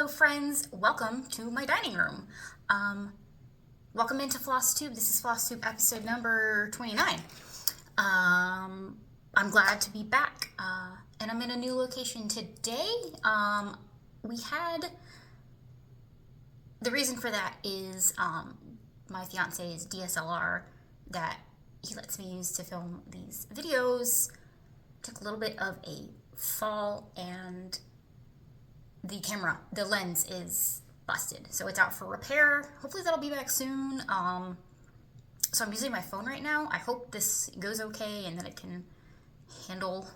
Hello friends, welcome to my dining room. Welcome into Flosstube. This is Flosstube episode number 29. I'm glad to be back, and I'm in a new location today. The reason for that is my fiance's DSLR that he lets me use to film these videos took a little bit of a fall, and the lens is busted, so it's out for repair. Hopefully that'll be back soon. So I'm using my phone right now. I hope this goes okay and that it can handle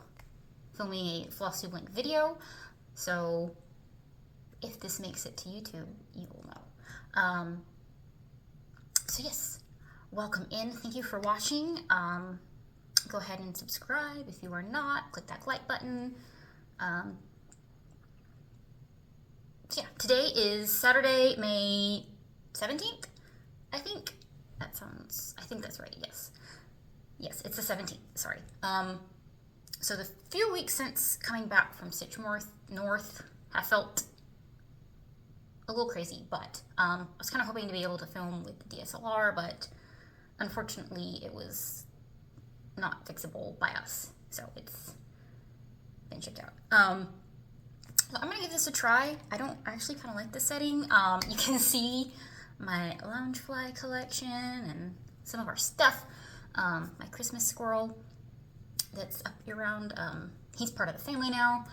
filming a Flosstube link video. So if this makes it to YouTube, you will know. So yes, welcome in. Thank you for watching. Go ahead and subscribe if you are not. Click that like button. So yeah, today is Saturday, May 17th, I think. I think that's right, yes. Yes, it's the 17th, sorry. So the few weeks since coming back from Stitch North, I felt a little crazy, but I was kind of hoping to be able to film with the DSLR, but unfortunately it was not fixable by us, so it's been shipped out. I'm gonna give this a try. I don't actually kind of like this setting. You can see my Loungefly collection and some of our stuff. My Christmas squirrel that's up around. He's part of the family now.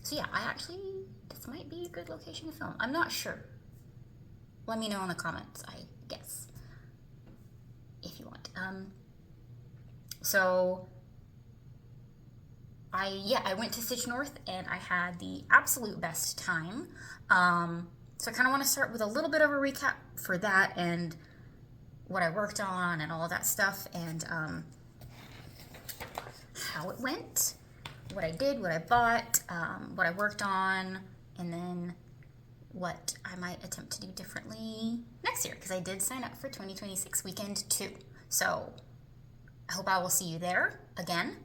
So yeah, this might be a good location to film. I'm not sure. Let me know in the comments, I guess, if you want. I went to Stitch North and I had the absolute best time. So I kind of want to start with a little bit of a recap for that and what I worked on and all of that stuff, and how it went, what I did, what I bought, what I worked on, and then what I might attempt to do differently next year, because I did sign up for 2026 weekend too. So I hope I will see you there again.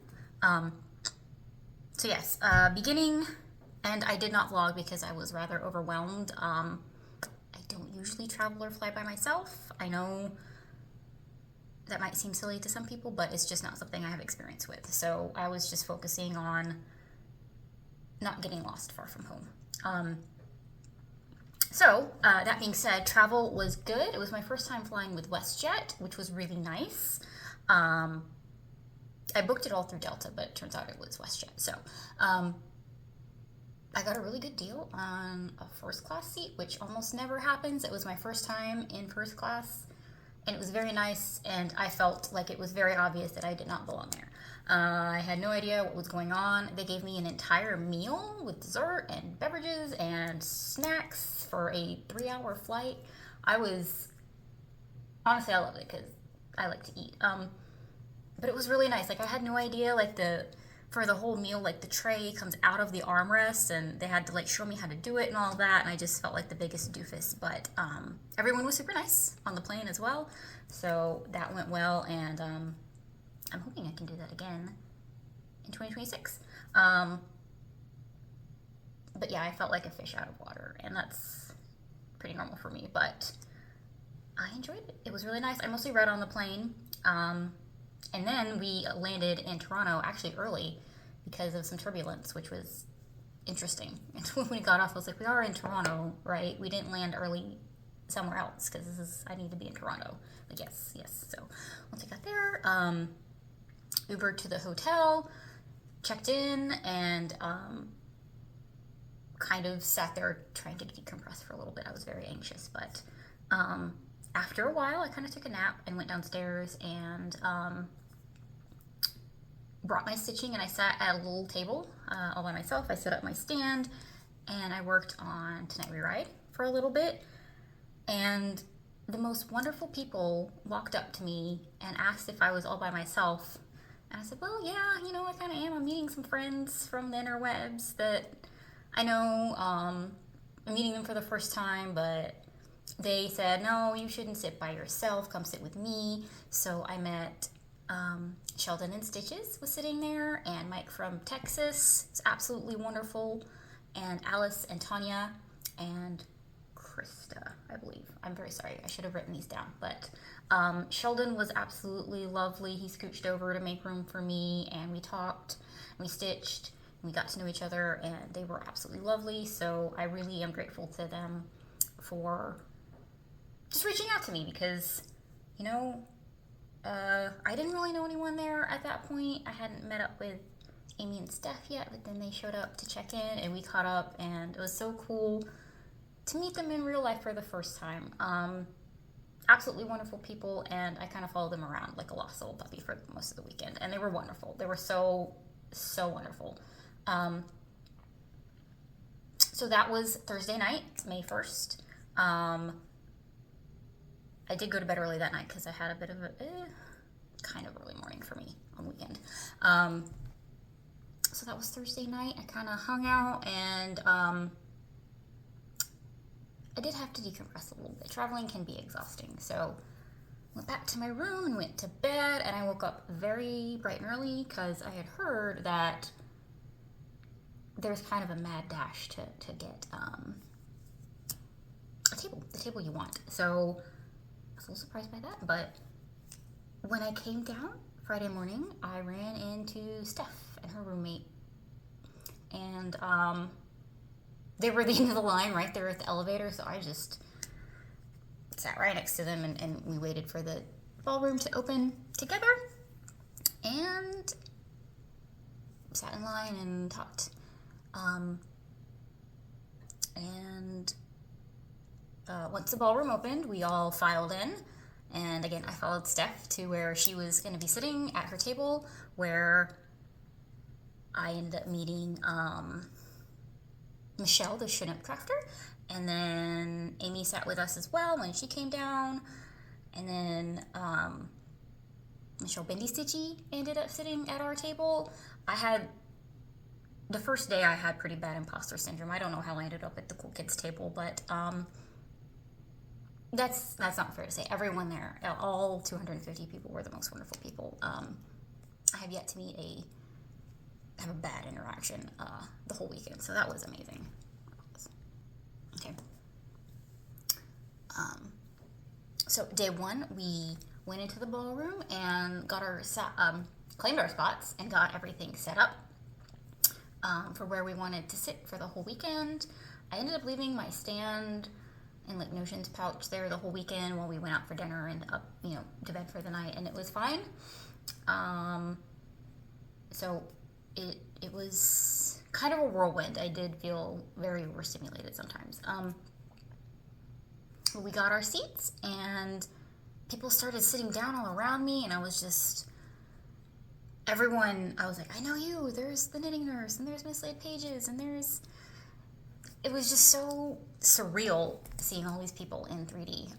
So yes, beginning, and I did not vlog because I was rather overwhelmed. I don't usually travel or fly by myself. I know that might seem silly to some people, but it's just not something I have experience with. So I was just focusing on not getting lost far from home. That being said, travel was good. It was my first time flying with WestJet, which was really nice. I booked it all through Delta, but it turns out it was WestJet. So I got a really good deal on a first class seat, which almost never happens. It was my first time in first class, and it was very nice, and I felt like it was very obvious that I did not belong there. I had no idea what was going on. They gave me an entire meal with dessert and beverages and snacks for a 3-hour flight. Honestly, I loved it because I like to eat. But it was really nice. Like, I had no idea, for the whole meal, the tray comes out of the armrest, and they had to, show me how to do it and all that, and I just felt like the biggest doofus. But everyone was super nice on the plane as well, so that went well, and I'm hoping I can do that again in 2026. But yeah, I felt like a fish out of water, and that's pretty normal for me, but I enjoyed it. It was really nice. I mostly read on the plane. And then we landed in Toronto actually early because of some turbulence, which was interesting. And when we got off, I was like, we are in Toronto, right? We didn't land early somewhere else because I need to be in Toronto. Like, yes. So once I got there, Ubered to the hotel, checked in, and kind of sat there trying to decompress for a little bit. I was very anxious, but after a while, I kind of took a nap and went downstairs and brought my stitching, and I sat at a little table all by myself. I set up my stand, and I worked on Tonight We Ride for a little bit, and the most wonderful people walked up to me and asked if I was all by myself, and I said, well, yeah, I kind of am. I'm meeting some friends from the interwebs that I know. I'm meeting them for the first time, but they said, no, you shouldn't sit by yourself, come sit with me. So I met Sheldon and Stitches was sitting there, and Mike from Texas. It's absolutely wonderful. and Alice and Tanya and Krista, I believe. I'm very sorry, I should have written these down. But Sheldon was absolutely lovely. He scooched over to make room for me, and we talked, we stitched, we got to know each other, and they were absolutely lovely. So I really am grateful to them for just reaching out to me, because, you know, I didn't really know anyone there at that point. I hadn't met up with Amy and Steph yet, but then they showed up to check in, and we caught up, and it was so cool to meet them in real life for the first time. Absolutely wonderful people, and I kind of followed them around like a lost little puppy for most of the weekend, and they were wonderful. They were so wonderful. So that was Thursday night, May 1st. I did go to bed early that night because I had a bit of a kind of early morning for me on the weekend. So that was Thursday night. I kind of hung out, and I did have to decompress a little bit. Traveling can be exhausting, so went back to my room and went to bed, and I woke up very bright and early because I had heard that there's kind of a mad dash to get the table you want. So I was a little surprised by that, but when I came down Friday morning, I ran into Steph and her roommate, and they were the end of the line right there at the elevator, so I just sat right next to them, and we waited for the ballroom to open together, and sat in line and talked. Once the ballroom opened, we all filed in, and again, I followed Steph to where she was going to be sitting at her table, where I ended up meeting Michelle, the Chinook crafter, and then Amy sat with us as well when she came down, and then Michelle Bendy Stitchy ended up sitting at our table. The first day I had pretty bad imposter syndrome. I don't know how I ended up at the cool kids table, but that's not fair to say. Everyone there, all 250 people, were the most wonderful people. I have yet to have a bad interaction the whole weekend, so that was amazing. Okay. So day one, we went into the ballroom and got claimed our spots and got everything set up for where we wanted to sit for the whole weekend. I ended up leaving my stand and like notions pouch there the whole weekend while we went out for dinner and up, to bed for the night, and it was fine. So it was kind of a whirlwind. I did feel very overstimulated sometimes. We got our seats, and people started sitting down all around me, and I was just, everyone, I was like, I know you, there's the knitting nurse, and there's Miss Laid Pages, and it was just so surreal seeing all these people in 3D.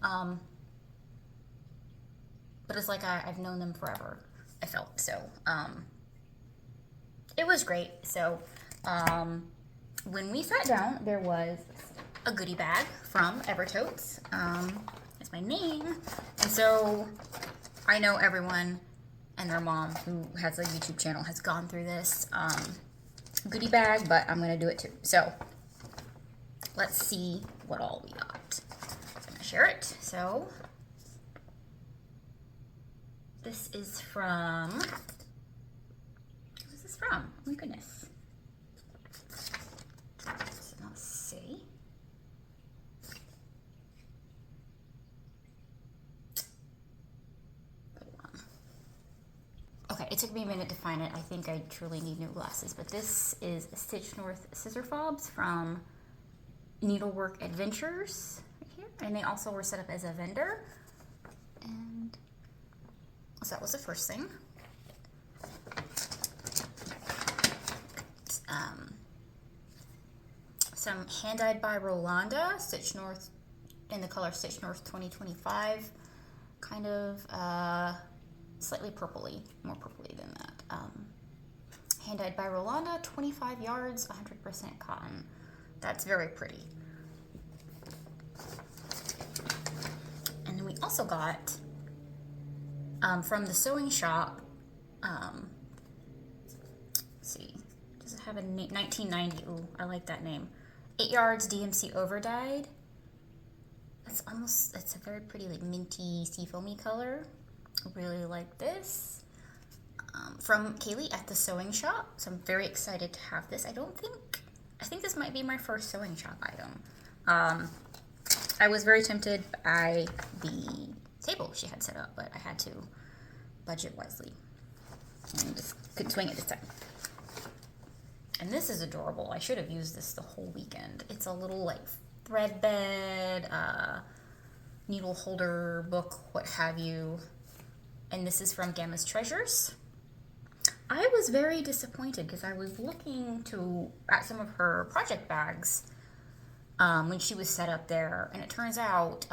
But it's like I've known them forever, I felt. So it was great. So when we sat down, there was a goodie bag from Evertotes. It's my name. And so I know everyone and their mom who has a YouTube channel has gone through this goodie bag, but I'm going to do it too. So let's see what all we got. I'm going to share it. So this is from, who's this from? Oh my goodness. So let's see. Okay, it took me a minute to find it. I think I truly need new glasses, but this is Stitch North Scissor Fobs from Needlework Adventures right here, and they also were set up as a vendor. And so that was the first thing. Some hand dyed by Rolanda, Stitch North, in the color Stitch North 2025, kind of slightly purpley, more purpley than that. Hand dyed by Rolanda, 25 yards, 100% cotton. That's very pretty. And then we also got from the sewing shop, let's see, does does it have a name? 1990. Ooh, I like that name. 8 yards DMC overdyed. It's a very pretty like minty seafoamy color. I really like this. From Kaylee at the Sewing Shop. So I'm very excited to have this. I think this might be my first Sewing Shop item. I was very tempted by the table she had set up, but I had to budget wisely. And just couldn't swing it this time. And this is adorable. I should have used this the whole weekend. It's a little like thread bed, needle holder, book, what have you. And this is from Gamma's Treasures. I was very disappointed because I was looking at some of her project bags when she was set up there, and it turns out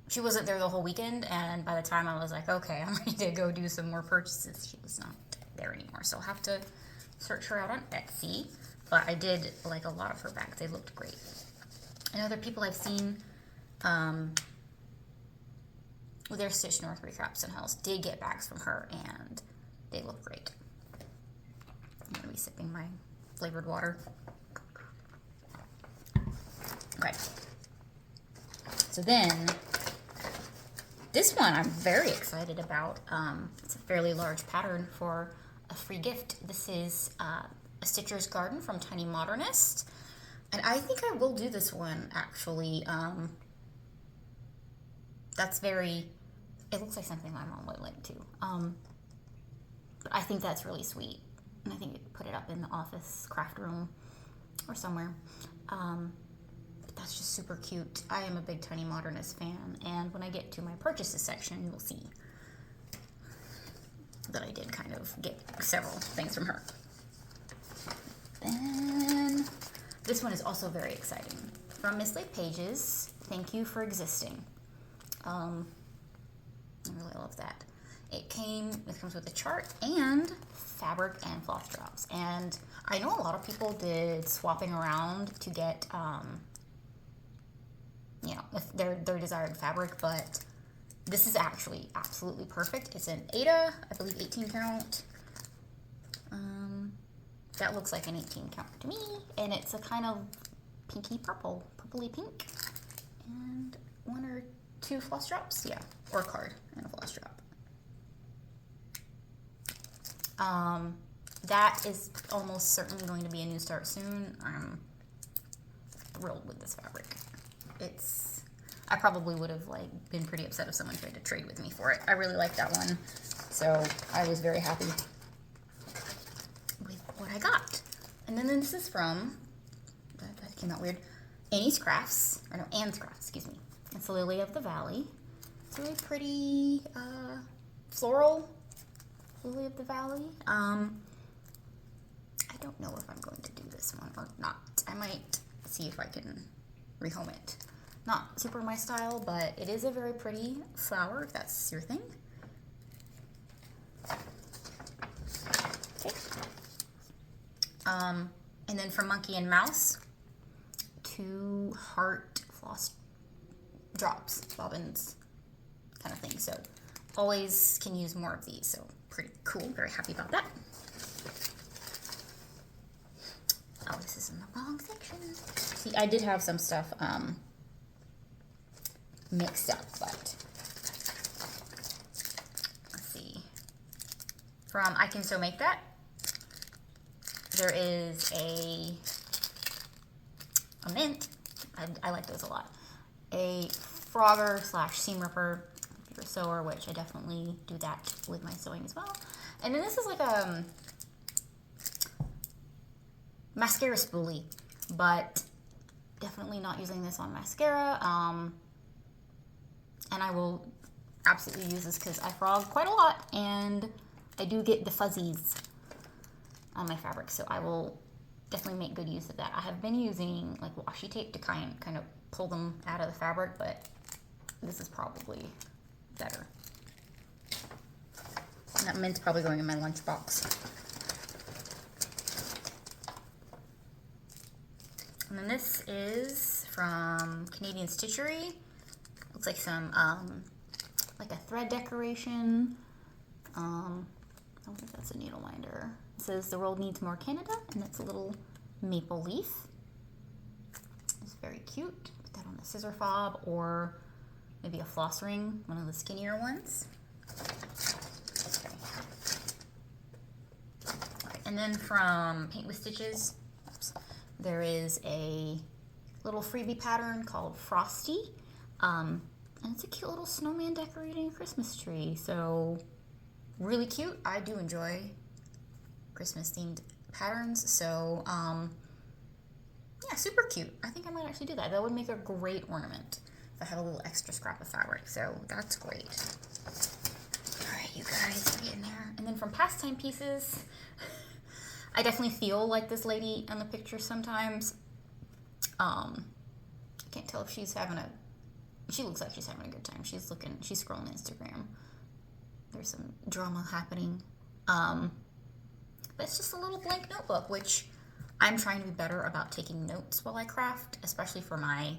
she wasn't there the whole weekend, and by the time I was like, okay, I'm ready to go do some more purchases, she was not there anymore. So I'll have to search her out on Etsy, but I did like a lot of her bags. They looked great. And other people I've seen with their Stitch Northbury Crafts and Hills did get bags from her, and they look great. I'm going to be sipping my flavored water. Okay. So then, this one I'm very excited about. It's a fairly large pattern for a free gift. This is a Stitcher's Garden from Tiny Modernist. And I think I will do this one, actually. It looks like something my mom would like too. But I think that's really sweet. And I think you could put it up in the office craft room or somewhere. But that's just super cute. I am a big Tiny Modernist fan. And when I get to my purchases section, you'll see that I did kind of get several things from her. Then this one is also very exciting. From Miss Lake Pages, Thank You for Existing. I really love that. It comes with a chart and fabric and floss drops. And I know a lot of people did swapping around to get, with their desired fabric, but this is actually absolutely perfect. It's an Aida, I believe 18 count. That looks like an 18 count to me, and it's a kind of pinky purple, purpley pink, and 1 or 2 floss drops, yeah, or a card and a floss drop. That is almost certainly going to be a new start soon. I'm thrilled with this fabric. I probably would have been pretty upset if someone tried to trade with me for it. I really like that one, so I was very happy with what I got. And then this is from, that came out weird, Anne's Crafts, excuse me. It's Lily of the Valley. It's a really pretty floral Lily of the Valley. I don't know if I'm going to do this one or not. I might see if I can rehome it. Not super my style, but it is a very pretty flower if that's your thing. Okay. And then from Monkey and Mouse, 2 heart floss drops, bobbins kind of thing. So always can use more of these. So pretty cool. Very happy about that. Oh, this is in the wrong section. See, I did have some stuff mixed up, but let's see. From I Can So Make That, there is a mint. I like those a lot. A Frogger / seam ripper if you're a sewer, which I definitely do that with my sewing as well. And then this is like a mascara spoolie, but definitely not using this on mascara. And I will absolutely use this because I frog quite a lot and I do get the fuzzies on my fabric, so I will definitely make good use of that. I have been using like washi tape to kind of pull them out of the fabric, but this is probably better. And that mint's probably going in my lunchbox. And then this is from Canadian Stitchery. Looks like some, like a thread decoration. I don't think that's a needle minder. says the world needs more Canada, and it's a little maple leaf. It's very cute. Put that on a scissor fob or maybe a floss ring, one of the skinnier ones. Okay. Right, and then from Paint with Stitches, there is a little freebie pattern called Frosty. And it's a cute little snowman decorating a Christmas tree. So really cute. I do enjoy Christmas themed patterns. So yeah, super cute. I think I might actually do that. That would make a great ornament if I had a little extra scrap of fabric. So that's great. All right, you guys, we're getting there. And then from Pastime Pieces, I definitely feel like this lady in the picture sometimes. I can't tell if she's having a, she looks like she's having a good time. She's scrolling Instagram. There's some drama happening. But it's just a little blank notebook, which I'm trying to be better about taking notes while I craft, especially for my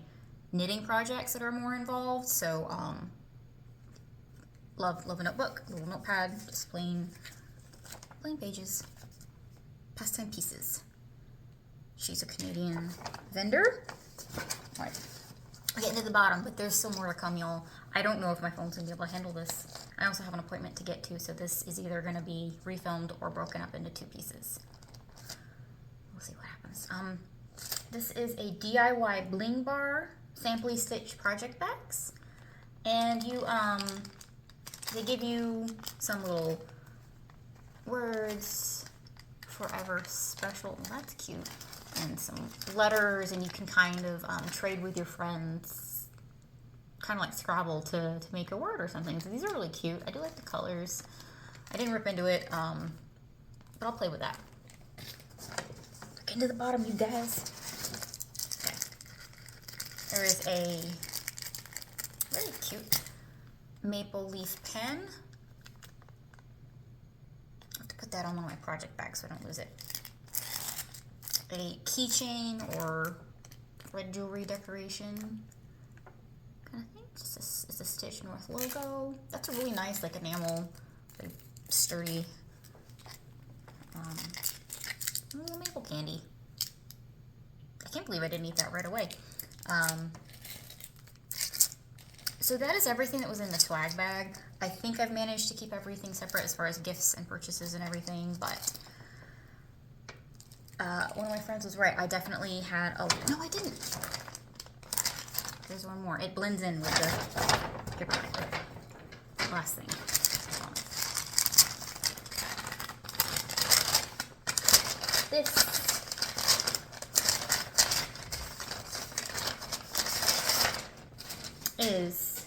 knitting projects that are more involved. So, love a notebook, a little notepad, just plain pages. Pastime Pieces. She's a Canadian vendor. All right, we're getting to the bottom, but there's still more to come, y'all. I don't know if my phone's gonna be able to handle this. I also have an appointment to get to, so this is either gonna be refilmed or broken up into 2 pieces. We'll see what happens. This is a DIY bling bar sampley stitch project bags, and you they give you some little words. Forever special. That's cute. And some letters, and you can kind of trade with your friends, kind of like Scrabble to make a word or something. So these are really cute. I do like the colors. I didn't rip into it, but I'll play with that. Getting to the bottom, you guys. Okay. There is a very cute maple leaf pen. Put that on one of my project bags so I don't lose it. A keychain or red jewelry decoration kind of thing. It's a Stitch North logo. That's a really nice, like, enamel, like, sturdy little maple candy. I can't believe I didn't eat that right away. So that is everything that was in the swag bag. I think I've managed to keep everything separate as far as gifts and purchases and everything, but one of my friends was right. I definitely had a... No, I didn't. There's one more. It blends in with the paper. Last thing. This is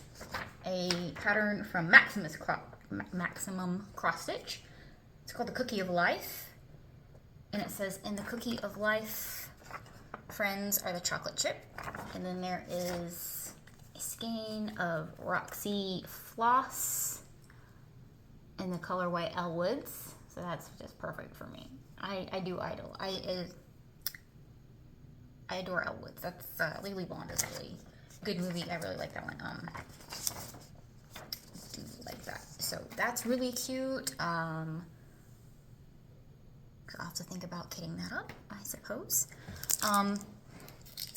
a pattern from Maximum Cross Stitch. It's called the Cookie of Life, and it says, in the Cookie of Life, friends are the chocolate chip. And then there is a skein of Roxy floss in the colorway Elwoods, so that's just perfect for me. I adore Elwoods. That's Legally Blonde is a really good movie. I really like that one. Do like that. So that's really cute. I'll have to think about kitting that up, I suppose.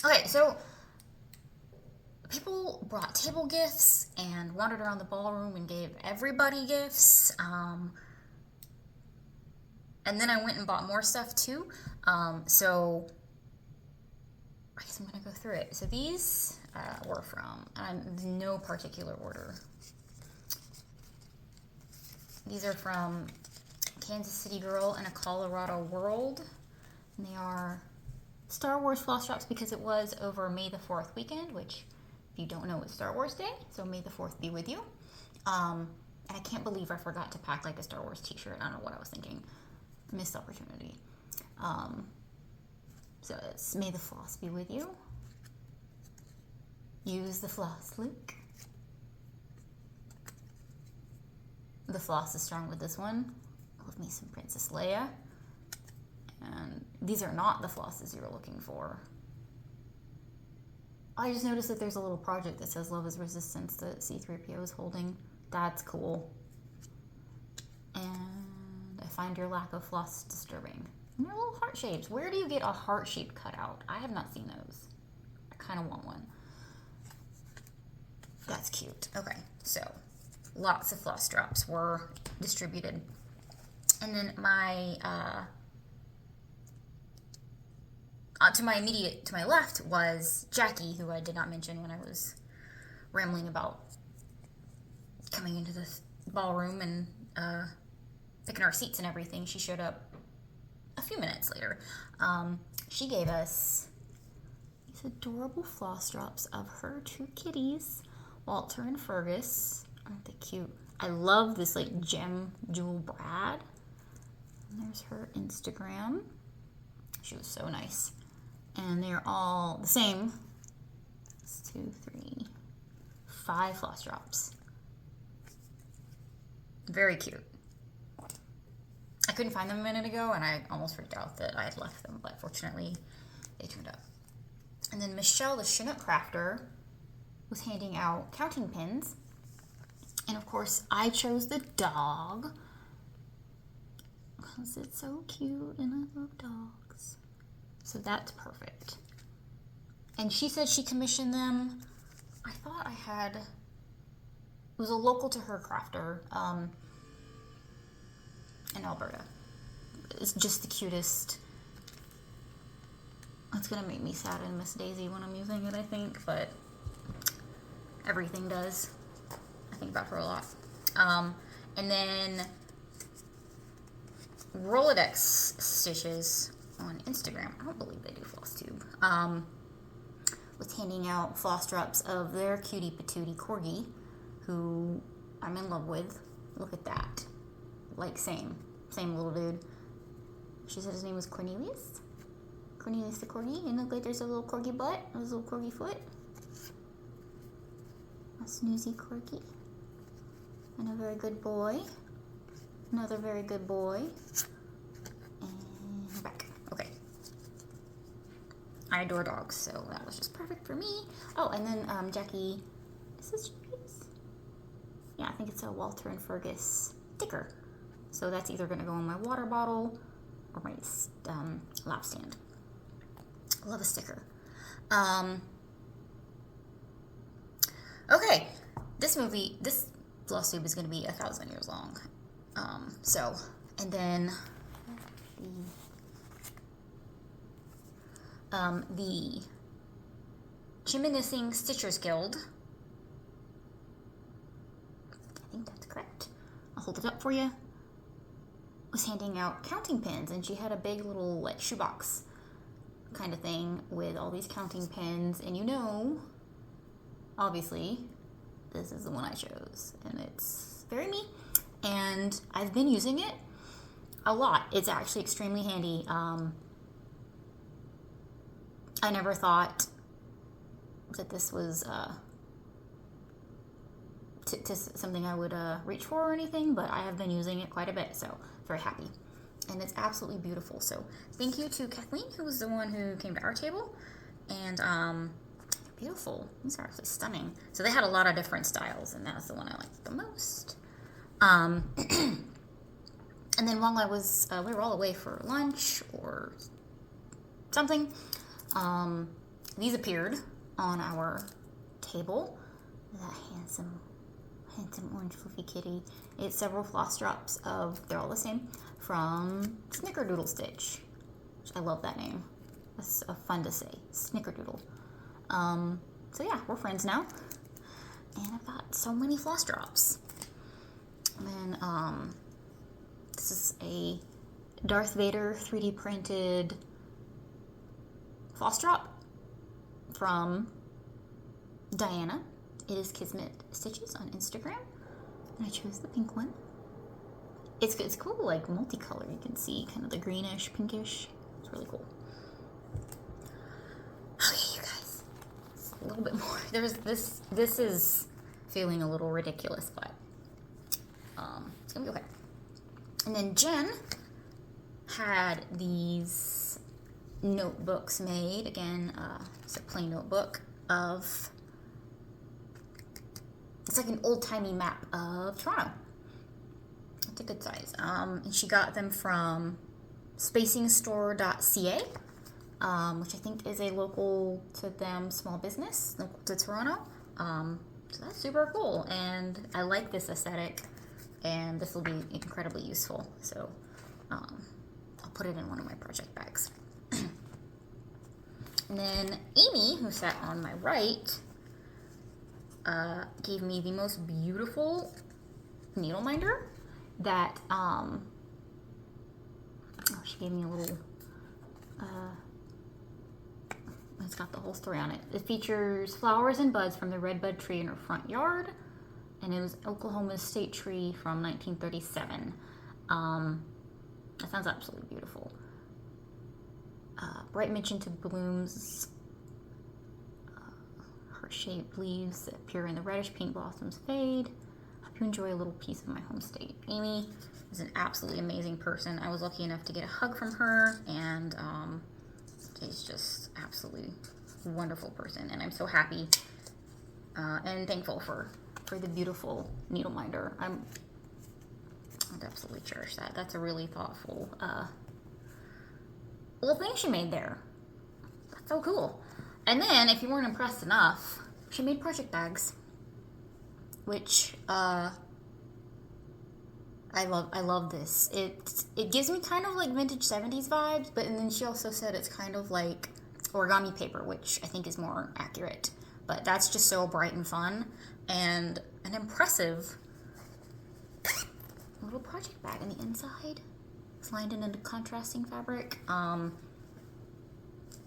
Okay, so people brought table gifts and wandered around the ballroom and gave everybody gifts. And then I went and bought more stuff too. So I guess I'm gonna go through it. So these were from no particular order. These are from Kansas City Girl and a Colorado World. And they are Star Wars floss drops because it was over May the 4th weekend, which, if you don't know, is Star Wars Day. So May the 4th be with you. And I can't believe I forgot to pack like a Star Wars t-shirt. I don't know what I was thinking. Missed opportunity. So it's May the floss be with you. Use the floss, Luke. The floss is strong with this one. Love me some Princess Leia. And these are not the flosses you're looking for. I just noticed that there's a little project that says Love is Resistance that C-3PO is holding. That's cool. And I find your lack of floss disturbing. And they're little heart shapes. Where do you get a heart shaped cutout? I have not seen those. I kind of want one. That's cute. Okay, so lots of floss drops were distributed. And then my, to my left was Jackie, who I did not mention when I was rambling about coming into the ballroom and picking our seats and everything. She showed up a few minutes later. She gave us these adorable floss drops of her two kitties, Walter and Fergus. Aren't they cute? I love this like gem jewel brad. And there's her Instagram. She was so nice. And they're all the same. 1, 2, 3, 5 floss drops. Very cute. I couldn't find them a minute ago, and I almost freaked out that I had left them, but fortunately, they turned up. And then Michelle, the Chinook crafter, was handing out counting pins. And of course, I chose the dog because it's so cute, and I love dogs. So that's perfect. And she said she commissioned them. I thought I had... It was a local to her crafter in Alberta. It's just the cutest. It's gonna make me sad and miss Daisy when I'm using it, I think, but everything does. I think about her a lot. And then Rolodex Stitches on Instagram, I don't believe they do Flosstube, was handing out floss drops of their cutie patootie corgi, who I'm in love with. Look at that. Like, same little dude. She said his name was Cornelius. Cornelius the corgi. And look like there's a little corgi butt, a little corgi foot. A snoozy corgi. And a very good boy. Another very good boy. And we're back. Okay. I adore dogs, so that was just perfect for me. Oh, and then Jackie, is this Jackie's? Yeah, I think it's a Walter and Fergus sticker. So that's either going to go in my water bottle or my lap stand. Love a sticker. Okay, this Flosstube is going to be 1,000 years long. And then the Chimnessing Stitchers Guild. I think that's correct. I'll hold it up for you. Was handing out counting pins, and she had a big little like shoebox kind of thing with all these counting pins, and you know, obviously this is the one I chose, and it's very me, and I've been using it a lot. It's actually extremely handy. I never thought that this was something I would reach for or anything, but I have been using it quite a bit, so very happy. And it's absolutely beautiful. So thank you to Kathleen, who was the one who came to our table. And beautiful. These are actually stunning. So they had a lot of different styles, and that's the one I liked the most. And then while I was, we were all away for lunch or something, these appeared on our table. That handsome orange fluffy kitty. It's several floss drops of, they're all the same, from Snickerdoodle Stitch. I love that name. That's fun to say, Snickerdoodle. So yeah, we're friends now. And I've got so many floss drops. And then this is a Darth Vader 3D printed floss drop from Diana. It is Kismet Stitches on Instagram, and I chose the pink one. It's cool, like multicolor. You can see kind of the greenish, pinkish. It's really cool. Okay, you guys, a little bit more. There's this. This is feeling a little ridiculous, but it's gonna be okay. And then Jen had these notebooks made. Again, it's a plain notebook of. It's like an old-timey map of Toronto. It's a good size. And she got them from spacingstore.ca, which I think is a local to them small business, local to Toronto. So that's super cool, and I like this aesthetic, and this will be incredibly useful. So I'll put it in one of my project bags. And then Amy, who sat on my right, gave me the most beautiful needle minder that, she gave me a little, it's got the whole story on it. It features flowers and buds from the redbud tree in her front yard, and it was Oklahoma's state tree from 1937. That sounds absolutely beautiful. Bright magenta blooms, heart-shaped leaves that appear in the reddish-pink blossoms fade. Hope you enjoy a little piece of my home state. Amy is an absolutely amazing person. I was lucky enough to get a hug from her, and she's just absolutely wonderful person, and I'm so happy and thankful for the beautiful needle minder. I'd absolutely cherish that. That's a really thoughtful little thing she made there. That's so cool. And then, if you weren't impressed enough, she made project bags, which I love this. It gives me kind of like vintage 70s vibes, but and then she also said it's kind of like origami paper, which I think is more accurate. But that's just so bright and fun, and an impressive little project bag on the inside. It's lined in a contrasting fabric.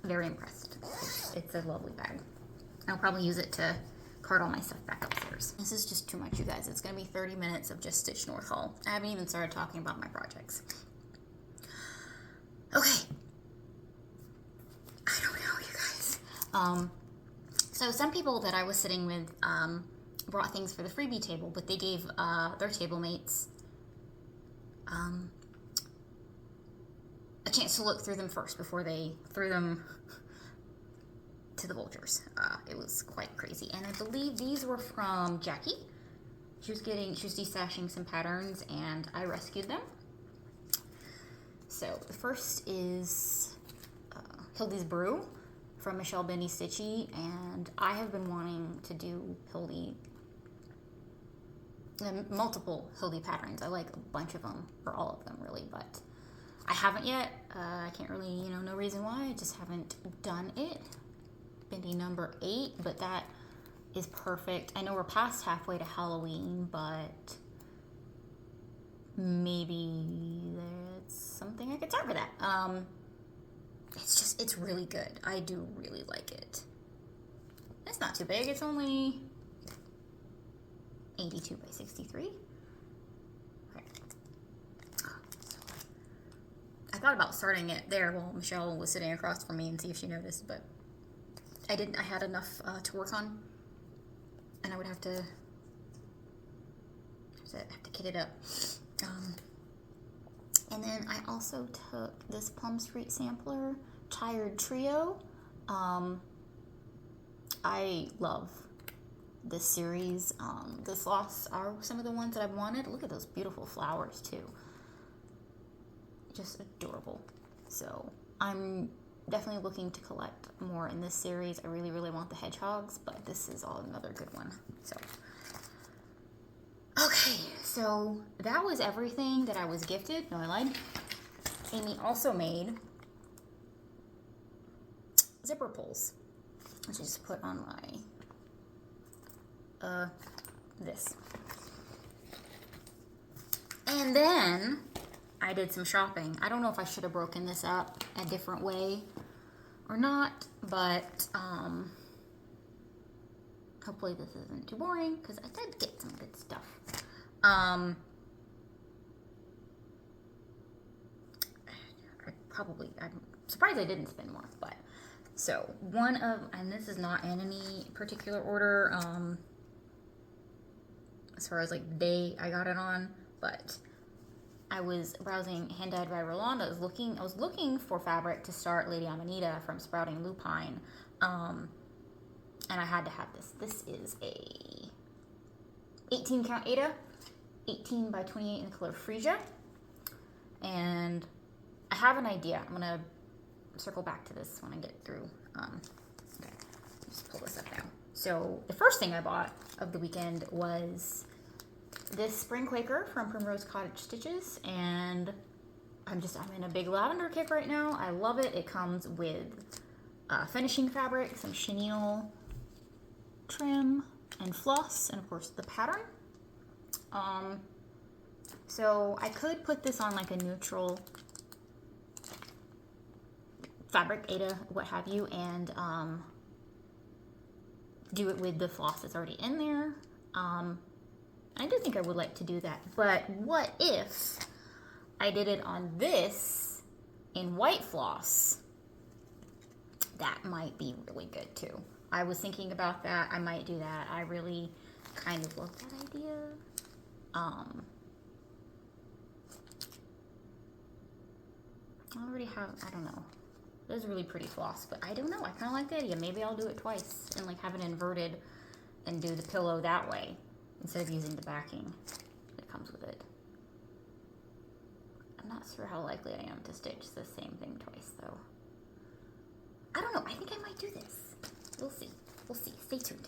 Very impressed. It's a lovely bag. I'll probably use it to cart all my stuff back upstairs. This is just too much, you guys. It's gonna be 30 minutes of just Stitch North haul. I haven't even started talking about my projects. Okay. I don't know, you guys. So some people that I was sitting with brought things for the freebie table, but they gave their table mates a chance to look through them first before they threw them to the vultures. It was quite crazy. And I believe these were from Jackie. She was destashing some patterns, and I rescued them. So the first is Hildy's Brew from Michelle Benny Stitchy, and I have been wanting to do Hildy, multiple Hildy patterns. I like a bunch of them, or all of them really, but I haven't yet. I can't really, no reason why. I just haven't done it. Bendy number 8, but that is perfect. I know we're past halfway to Halloween, but maybe that's something I could start with that. It's really good. I do really like it. It's not too big. It's only 82 by 63. I thought about starting it there while Michelle was sitting across from me and see if she noticed, but I didn't. I had enough to work on, and I would have to kit it up. And then I also took this Plum Street sampler, Tired Trio. I love this series. The sloths are some of the ones that I've wanted. Look at those beautiful flowers too. Just adorable. So I'm definitely looking to collect more in this series. I really, really want the hedgehogs, but this is all another good one. So, okay, so that was everything that I was gifted. No, I lied. Amy also made zipper pulls, which I just put on my, this. And then I did some shopping. I don't know if I should have broken this up a different way or not, but hopefully this isn't too boring, because I did get some good stuff. I'm surprised I didn't spend more, but so and this is not in any particular order, as far as like the day I got it on, but I was browsing Hand Dyed by Roland. I was looking for fabric to start Lady Amanita from Sprouting Lupine, and I had to have this. This is a 18 count Aida, 18 by 28 in the color Frisia. And I have an idea. I'm gonna circle back to this when I get through. Okay, just pull this up now. So the first thing I bought of the weekend was this Spring Quaker from Primrose Cottage Stitches, and I'm in a big lavender kick right now. I love it. It comes with finishing fabric, some chenille trim, and floss, and of course the pattern. So I could put this on like a neutral fabric, Ada, what have you, and do it with the floss that's already in there. I do think I would like to do that, but what if I did it on this in white floss? That might be really good too. I was thinking about that. I might do that. I really kind of love that idea. I already have, I don't know. This is really pretty floss, but I don't know. I kind of like the idea. Maybe I'll do it twice and like have it inverted and do the pillow that way instead of using the backing that comes with it. I'm not sure how likely I am to stitch the same thing twice though. I don't know. I think I might do this. We'll see. We'll see. Stay tuned.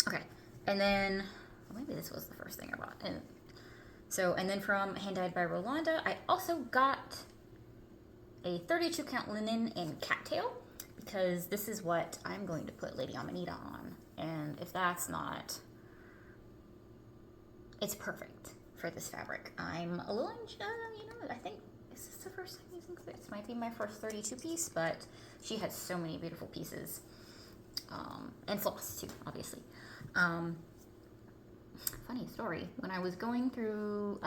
Okay. And then, maybe this was the first thing I bought. And then from Hand Dyed by Rolanda, I also got a 32 count linen in cattail, because this is what I'm going to put Lady Amanita on. And if that's not, it's perfect for this fabric. I'm a little, I think, is this the first time using this? This might be my first 32 piece, but she has so many beautiful pieces. And floss too, obviously. Funny story, when I was going through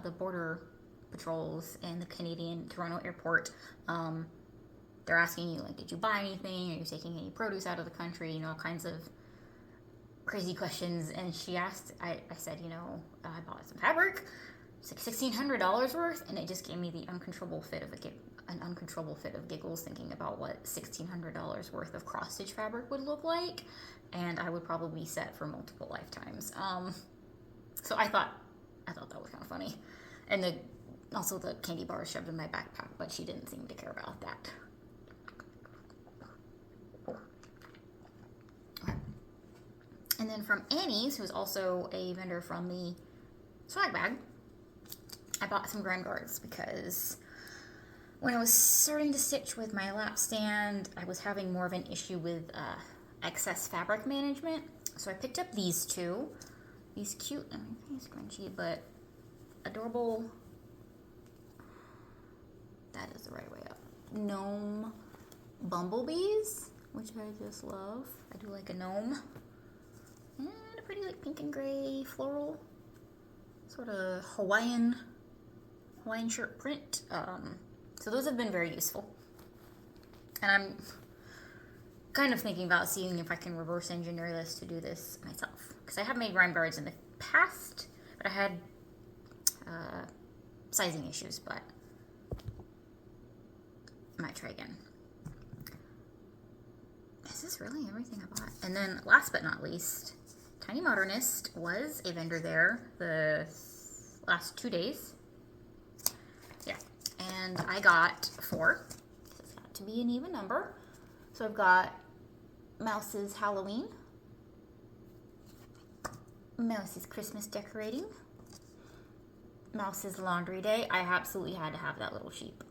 the border patrols in the Canadian Toronto airport, they're asking you, like, did you buy anything? Are you taking any produce out of the country? All kinds of crazy questions. And she asked, I said, I bought some fabric. It's like $1,600 worth. And it just gave me the uncontrollable fit of giggles, thinking about what $1,600 worth of cross stitch fabric would look like. And I would probably be set for multiple lifetimes. So I thought that was kind of funny. And also the candy bar shoved in my backpack, but she didn't seem to care about that. Okay. And then from Annie's, who's also a vendor from the swag bag, I bought some grime guards because when I was starting to stitch with my lap stand, I was having more of an issue with excess fabric management. So I picked up these two. These cute, scrunchy, but adorable, that is the right way up, gnome bumblebees, which I just love. I do like a gnome. And a pretty like pink and gray floral, sort of Hawaiian shirt print. So those have been very useful. And I'm kind of thinking about seeing if I can reverse engineer this to do this myself. Because I have made rhyme guards in the past, but I had sizing issues, but I might try again. Is this really everything I bought? And then last but not least, Tiny Modernist was a vendor there the last 2 days. Yeah, and I got 4. This has got to be an even number. So I've got Mouse's Halloween, Mouse's Christmas decorating, Mouse's Laundry Day. I absolutely had to have that little sheep.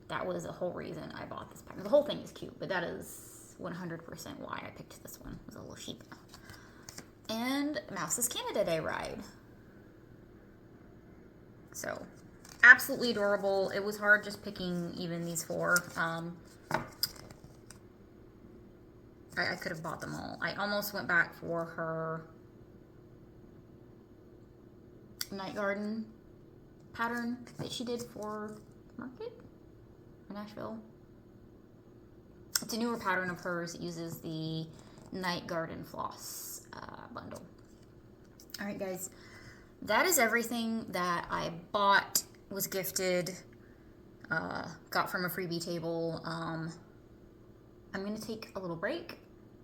That was the whole reason I bought this pattern. The whole thing is cute, but that is 100% why I picked this one. It was a little sheep. And Mouse's Canada Day ride. So, absolutely adorable. It was hard just picking even these 4. I could have bought them all. I almost went back for her Night Garden pattern that she did for Market or Nashville. It's a newer pattern of hers. It uses the Night Garden floss bundle. All right, guys. That is everything that I bought, was gifted, got from a freebie table. I'm going to take a little break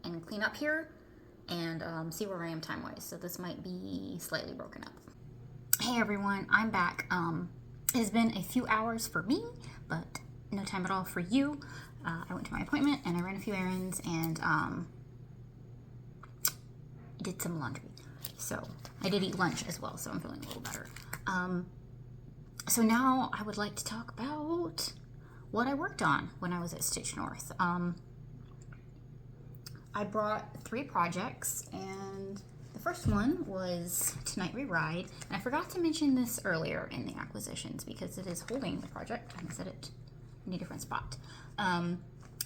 and clean up here, and see where I am time-wise. So this might be slightly broken up. Hey everyone, I'm back. It has been a few hours for me, but no time at all for you. I went to my appointment and I ran a few errands and did some laundry. So I did eat lunch as well, so I'm feeling a little better. So now I would like to talk about what I worked on when I was at Stitch North. I brought 3 projects, and the first one was Tonight We Ride. And I forgot to mention this earlier in the acquisitions because it is holding the project. I set it in a different spot.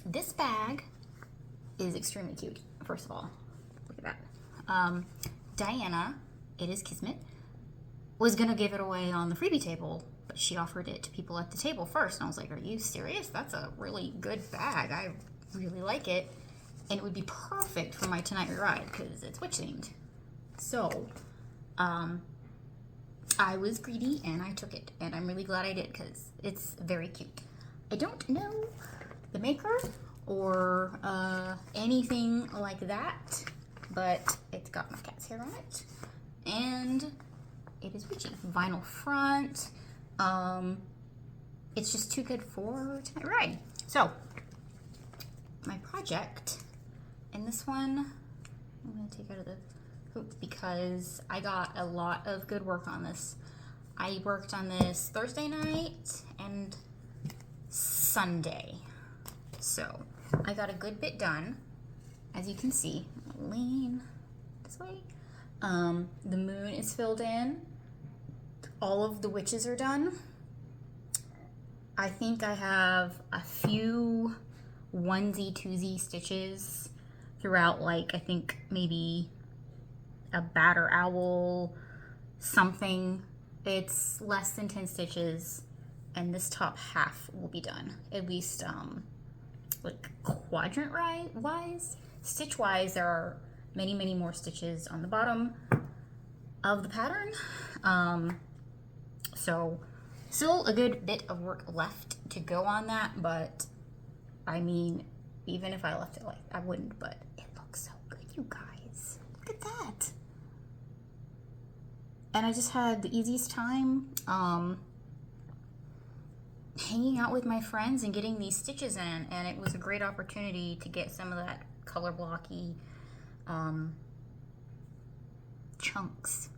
This bag is extremely cute, first of all. Look at that. Diana, it is Kismet, was gonna give it away on the freebie table, but she offered it to people at the table first. And I was like, are you serious? That's a really good bag. I really like it. And it would be perfect for my Tonight We Ride because it's witch themed. So, I was greedy and I took it. And I'm really glad I did because it's very cute. I don't know the maker or anything like that, but it's got my cat's hair on it. And it is witchy. Vinyl front. It's just too good for Tonight We Ride. So, my project, and this one I'm going to take out of the hoop because I got a lot of good work on this. I worked on this Thursday night and Sunday. So, I got a good bit done. As you can see, lean this way. The moon is filled in. All of the witches are done. I think I have a few onesie twosie stitches throughout, like I think maybe a batter owl, something. It's less than 10 stitches, and this top half will be done. At least like quadrant wise. Stitch wise, there are many, many more stitches on the bottom of the pattern. So still a good bit of work left to go on that, but I mean, even if I left it like, I wouldn't, but it looks so good, you guys. Look at that. And I just had the easiest time hanging out with my friends and getting these stitches in, and it was a great opportunity to get some of that color blocky chunks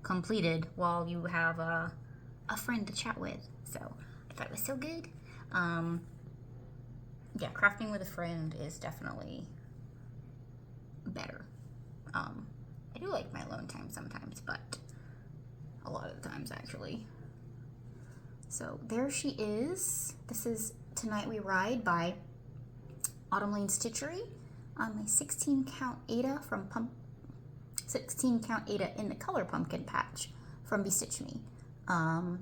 completed while you have a friend to chat with. So I thought it was so good. Yeah, crafting with a friend is definitely better. I do like my alone time sometimes, but a lot of the times actually. So there she is. This is Tonight We Ride by Autumn Lane Stitchery on my 16 count Ada from 16 count Ada in the color pumpkin patch from Bestitch Me. And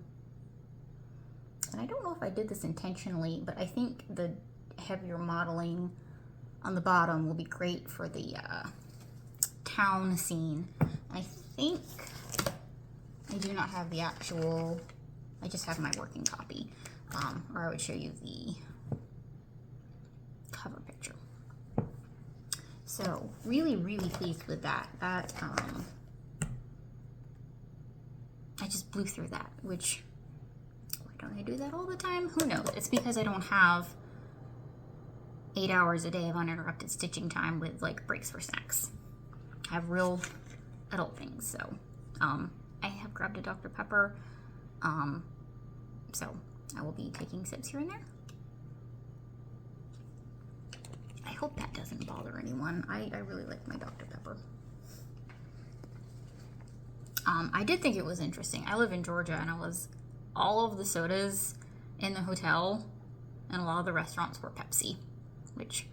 I don't know if I did this intentionally, but I think the heavier modeling on the bottom will be great for the town scene. I think I do not have the actual, I just have my working copy, or I would show you the cover picture. So really, really pleased with that. That I just blew through that, which, why don't I do that all the time? Who knows? It's because I don't have 8 hours a day of uninterrupted stitching time with like breaks for snacks. I have real adult things, so I have grabbed a Dr. Pepper, so I will be taking sips here and there. I hope that doesn't bother anyone. I really like my Dr. Pepper. I did think it was interesting. I live in Georgia, and all of the sodas in the hotel and a lot of the restaurants were Pepsi, which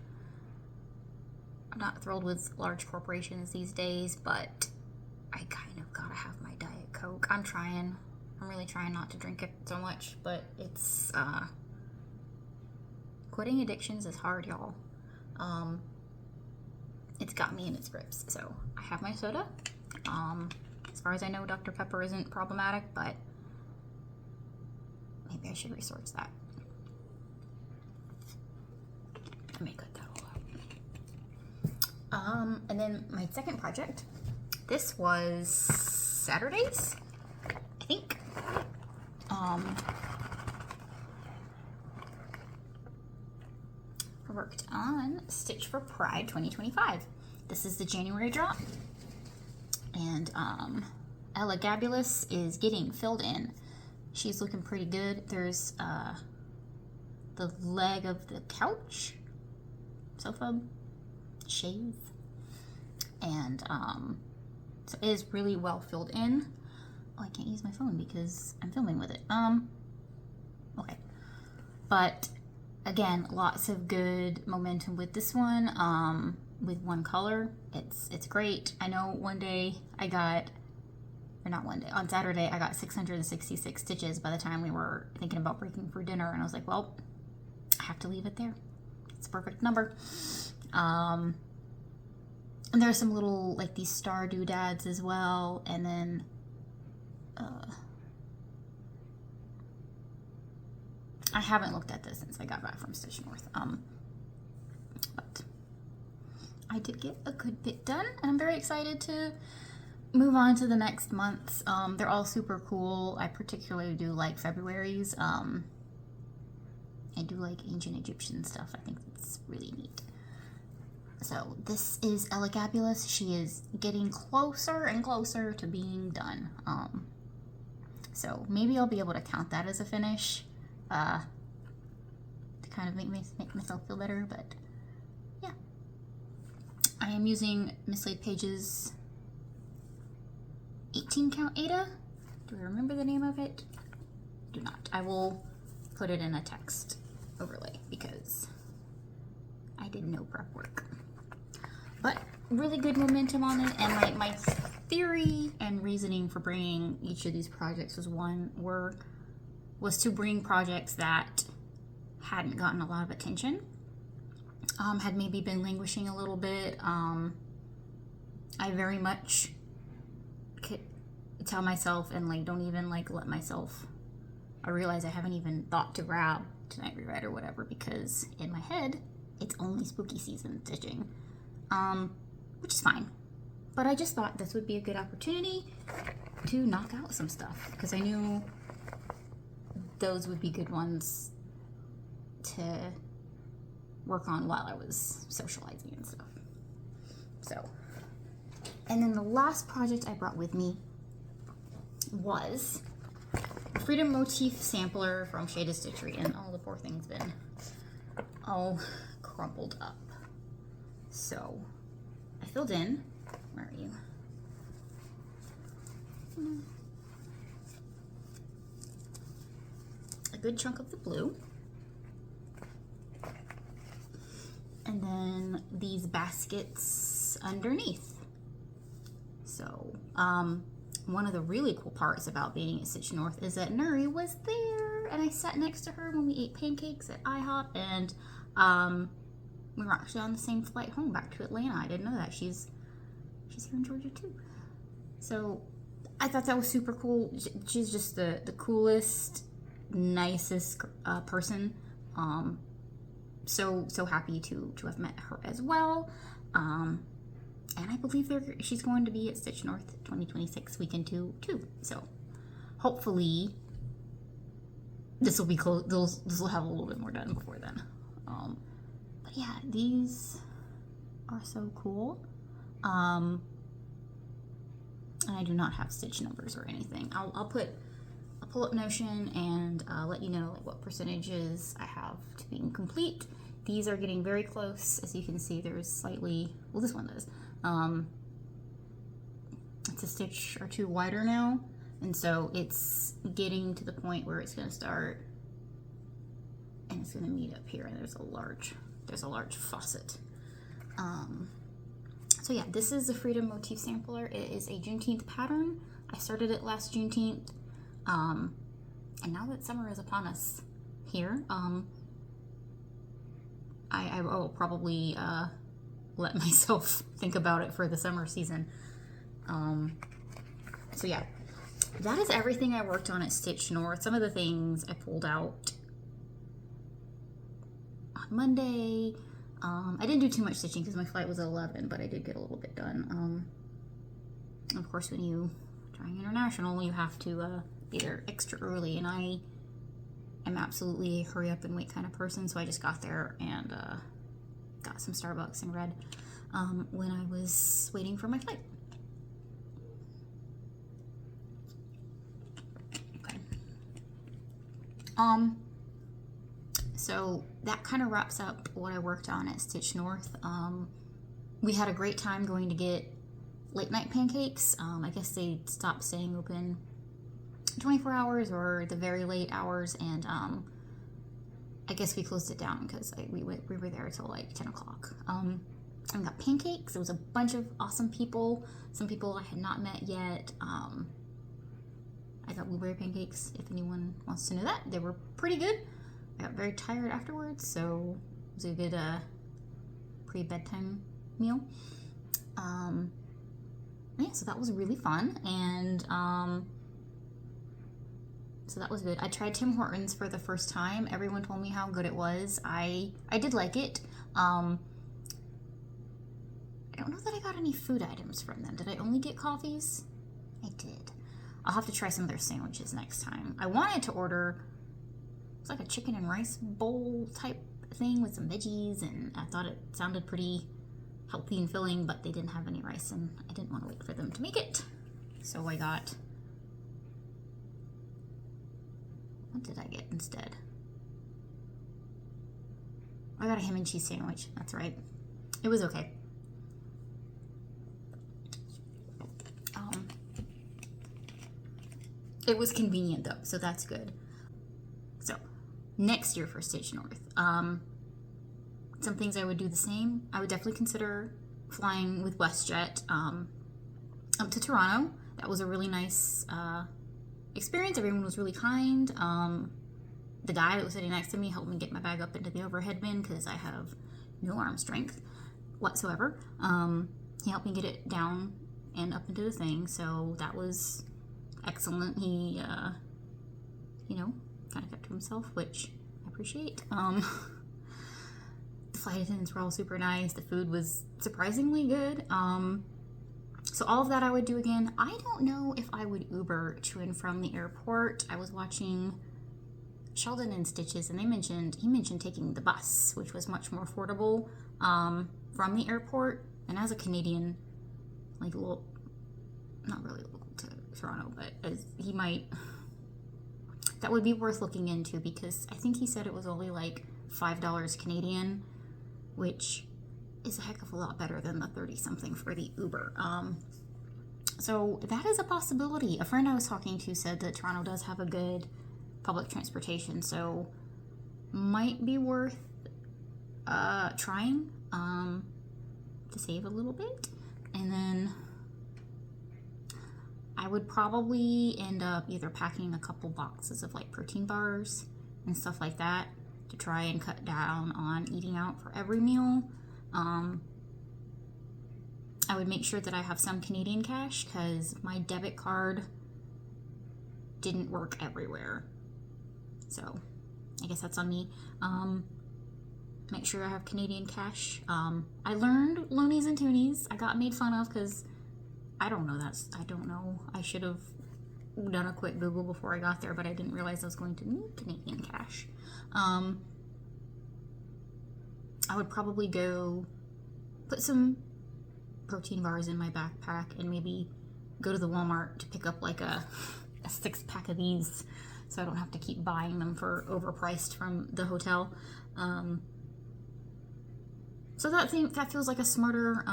I'm not thrilled with large corporations these days, but I kind of gotta have my Diet Coke. I'm really trying not to drink it so much, but it's, quitting addictions is hard, y'all. It's got me in its grips, so I have my soda. As far as I know, Dr. Pepper isn't problematic, but maybe I should research that. I may cut that all And then my second project, this was Saturdays, I think. I worked on Stitch for Pride 2025. This is the January drop. And Ella Gabulus is getting filled in. She's looking pretty good. There's the leg of the couch, sofa, chaise, and so it is really well filled in. Oh, I can't use my phone because I'm filming with it. Okay, but again, lots of good momentum with this one. With one color, it's great. I know one day I got, or not one day, on Saturday I got 666 stitches by the time we were thinking about breaking for dinner, and I was like, well, I have to leave it there. It's a perfect number. And there are some little, like, these star doodads as well, and then I haven't looked at this since I got back from Stitch North, but I did get a good bit done, and I'm very excited to move on to the next months. They're all super cool. I particularly do like February's. I do like ancient Egyptian stuff. I think it's really neat. So this is Ella Gabulus. She is getting closer and closer to being done. So maybe I'll be able to count that as a finish, to kind of make myself feel better, but yeah. I am using Mislaid Pages 18 count Ada. Do I remember the name of it? Do not. I will put it in a text overlay because I did no prep work. But really good momentum on it, and my theory and reasoning for bringing each of these projects was to bring projects that hadn't gotten a lot of attention, had maybe been languishing a little bit. I very much tell myself, and like don't even like let myself, I realize I haven't even thought to grab Tonight Rewrite or whatever, because in my head it's only spooky season stitching, which is fine, but I just thought this would be a good opportunity to knock out some stuff, because I knew those would be good ones to work on while I was socializing and stuff. So, and then the last project I brought with me was a Freedom Motif Sampler from Shaded Stitchery, and the poor thing's been all crumpled up. So I filled in, where are you? A good chunk of the blue. And then these baskets underneath. So, one of the really cool parts about being at Stitch North is that Nuri was there, and I sat next to her when we ate pancakes at IHOP, and we were actually on the same flight home back to Atlanta. I didn't know that. She's here in Georgia too. So I thought that was super cool. She's just the coolest, nicest person. So happy to have met her as well. And I believe she's going to be at Stitch North 2026 weekend too. So hopefully this will be close. This will have a little bit more done before then. But yeah, these are so cool. And I do not have stitch numbers or anything. I'll pull up Notion and let you know like what percentages I have to being complete. These are getting very close. As you can see, there's slightly, well, this one does. It's a stitch or two wider now, and so it's getting to the point where it's going to start, and it's going to meet up here, and there's a large faucet. So yeah, this is the Freedom Motif Sampler. It is a Juneteenth pattern. I started it last Juneteenth, and now that summer is upon us here, I will probably let myself think about it for the summer season. So yeah, that is everything I worked on at Stitch North. Some of the things I pulled out on Monday, I didn't do too much stitching because my flight was at 11, but I did get a little bit done. Of course, when you trying international, you have to be there extra early, and I am absolutely a hurry up and wait kind of person, so I just got there and got some Starbucks and read when I was waiting for my flight. Okay. So that kind of wraps up what I worked on at Stitch North. We had a great time going to get late night pancakes. I guess they stopped staying open 24 hours or the very late hours, and I guess we closed it down because we were there till like 10 o'clock. And we got pancakes. There was a bunch of awesome people. Some people I had not met yet. I got blueberry pancakes, if anyone wants to know that. They were pretty good. I got very tired afterwards, so it was a good pre-bedtime meal. Yeah, so that was really fun, and so that was good. I tried Tim Hortons for the first time. Everyone told me how good it was. I did like it. I don't know that I got any food items from them. Did I only get coffees? I did. I'll have to try some of their sandwiches next time. I wanted to order, it's like a chicken and rice bowl type thing with some veggies, and I thought it sounded pretty healthy and filling, but they didn't have any rice, and I didn't want to wait for them to make it. So I got, what did I get instead? I got a ham and cheese sandwich, that's right. It was okay. It was convenient though, so that's good. So, next year for Stitch North, some things I would do the same. I would definitely consider flying with WestJet up to Toronto. That was a really nice experience. Everyone was really kind. The guy that was sitting next to me helped me get my bag up into the overhead bin because I have no arm strength whatsoever. He helped me get it down and up into the thing, so that was excellent. He, kind of kept to himself, which I appreciate. The flight attendants were all super nice. The food was surprisingly good. So all of that I would do again. I don't know if I would Uber to and from the airport. I was watching Sheldon and Stitches, and he mentioned taking the bus, which was much more affordable from the airport. And as a Canadian, like not really local to Toronto, but he might, that would be worth looking into, because I think he said it was only like $5 Canadian, which is a heck of a lot better than the 30-something for the Uber. So that is a possibility. A friend I was talking to said that Toronto does have a good public transportation, so might be worth trying to save a little bit. And then I would probably end up either packing a couple boxes of like protein bars and stuff like that to try and cut down on eating out for every meal. I would make sure that I have some Canadian cash because my debit card didn't work everywhere. So I guess that's on me. Make sure I have Canadian cash. I learned loonies and toonies. I got made fun of because I don't know. I should have done a quick Google before I got there, but I didn't realize I was going to need Canadian cash. I would probably go put some protein bars in my backpack and maybe go to the Walmart to pick up like a 6-pack of these so I don't have to keep buying them for overpriced from the hotel. So that feels like a smarter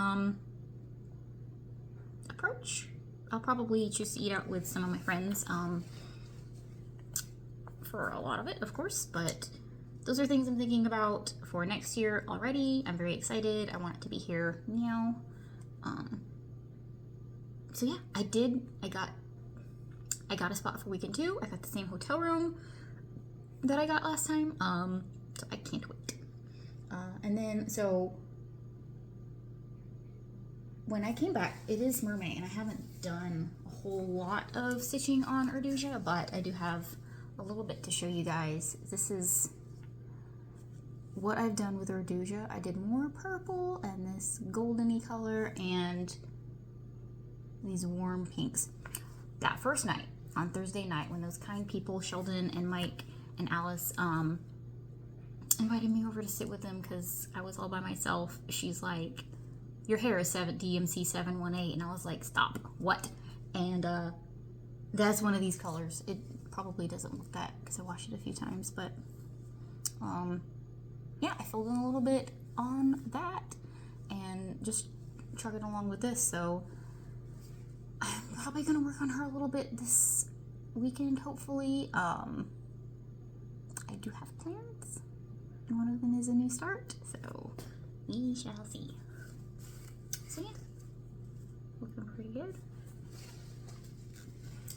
approach. I'll probably choose to eat out with some of my friends for a lot of it, of course, but those are things I'm thinking about for next year already. I'm very excited. I want it to be here now. So yeah, I got a spot for weekend 2. I got the same hotel room that I got last time. So I can't wait. And then, so when I came back, it is Mermaid, and I haven't done a whole lot of stitching on Ardusia, but I do have a little bit to show you guys. This is what I've done with Arduja, I did more purple and this goldeny color and these warm pinks. That first night, on Thursday night, when those kind people, Sheldon and Mike and Alice, invited me over to sit with them because I was all by myself. She's like, your hair is DMC 718, and I was like, stop, what? And that's one of these colors. It probably doesn't look that because I washed it a few times, but yeah, I filled in a little bit on that and just chugging along with this. So I'm probably gonna work on her a little bit this weekend, hopefully. I do have plans, and one of them is a new start, so we shall see. So yeah, looking pretty good.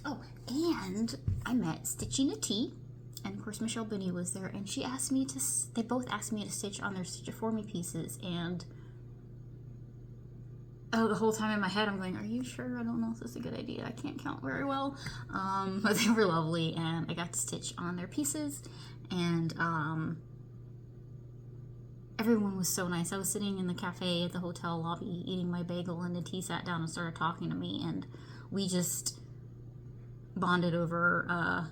Oh, and I met Stitching a Tea, and of course Michelle Binney was there, and she asked me to, they both asked me to stitch on their Stitch It For Me pieces, and oh, the whole time in my head I'm going, are you sure? I don't know if this is a good idea. I can't count very well. But they were lovely, and I got to stitch on their pieces, and everyone was so nice. I was sitting in the cafe at the hotel lobby eating my bagel, and the tea sat down and started talking to me, and we just bonded over a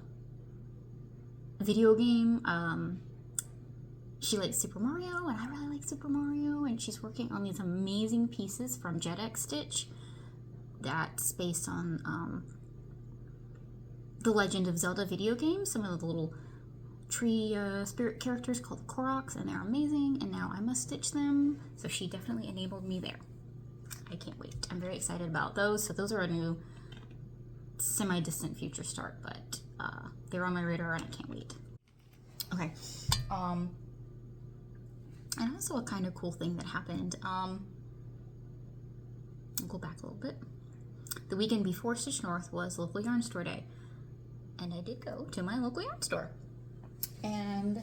video game. She likes Super Mario, and I really like Super Mario, and she's working on these amazing pieces from JetX Stitch that's based on the Legend of Zelda video game, some of the little tree spirit characters called the Koroks, and they're amazing, and now I must stitch them, so she definitely enabled me there. I can't wait. I'm very excited about those. So those are a new semi-distant future start, but they're on my radar and I can't wait. Okay. And also a kind of cool thing that happened. I'll go back a little bit. The weekend before Stitch North was local yarn store day, and I did go to my local yarn store. And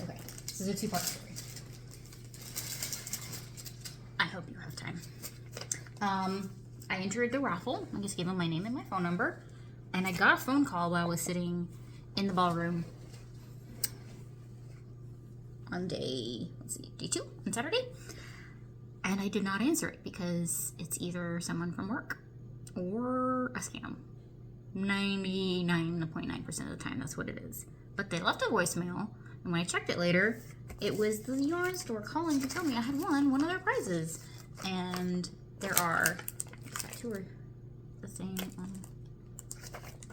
okay, this is a two-part story. I hope you have time. I entered the raffle. I just gave them my name and my phone number, and I got a phone call while I was sitting in the ballroom on day 2 on Saturday, and I did not answer it because it's either someone from work or a scam. 99.9% of the time, that's what it is. But they left a voicemail, and when I checked it later, it was the yarn store calling to tell me I had won one of their prizes. And there are, two are the same one.